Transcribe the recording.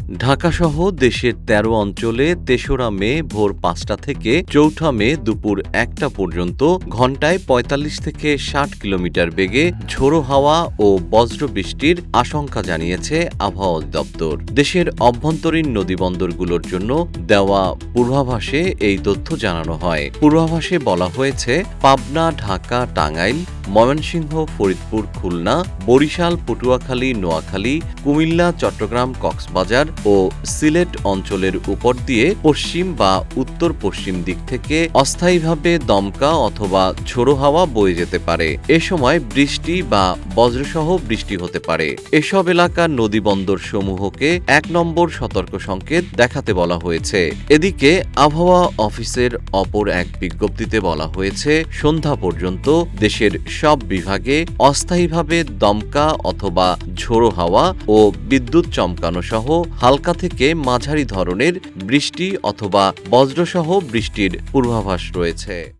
ঢাকাসহ দেশের ১৩ অঞ্চলে ৩রা মে ভোর ৫টা থেকে ৪ঠা মে দুপুর ১টা পর্যন্ত ঘণ্টায় ৪৫ থেকে ৬০ কিলোমিটার বেগে ঝোড়ো হাওয়া ও বজ্রবৃষ্টির আশঙ্কা জানিয়েছে আবহাওয়া অধিদপ্তর। দেশের অভ্যন্তরীণ নদীবন্দরগুলোর জন্য দেওয়া পূর্বাভাসে এই তথ্য জানানো হয়। পূর্বাভাসে বলা হয়েছে, পাবনা, ঢাকা, টাঙ্গাইল, ময়মনসিংহ, ফরিদপুর, খুলনা, বরিশাল, পটুয়াখালী, নোয়াখালী, কুমিল্লা, চট্টগ্রাম, কক্সবাজার ও সিলেট অঞ্চলের উপর দিয়ে পশ্চিম বা উত্তর পশ্চিম দিক থেকে অস্থায়ীভাবে দমকা অথবা ঝোড়ো হাওয়া বয়ে যেতে পারে। এ সময় বৃষ্টি বা বজ্রসহ বৃষ্টি হতে পারে। এসব এলাকার নদীবন্দর সমূহকে ১ নম্বর সতর্ক সংকেত দেখাতে বলা হয়েছে। এদিকে আবহাওয়া অফিসের অপর এক বিজ্ঞপ্তিতে বলা হয়েছে, সন্ধ্যা পর্যন্ত দেশের সব বিভাগে অস্থায়ীভাবে দমকা অথবা ঝোড়ো হাওয়া ও বিদ্যুৎ চমকানো সহ হালকা থেকে মাঝারি ধরনের বৃষ্টি অথবা বজ্রসহ বৃষ্টির পূর্বাভাস রয়েছে।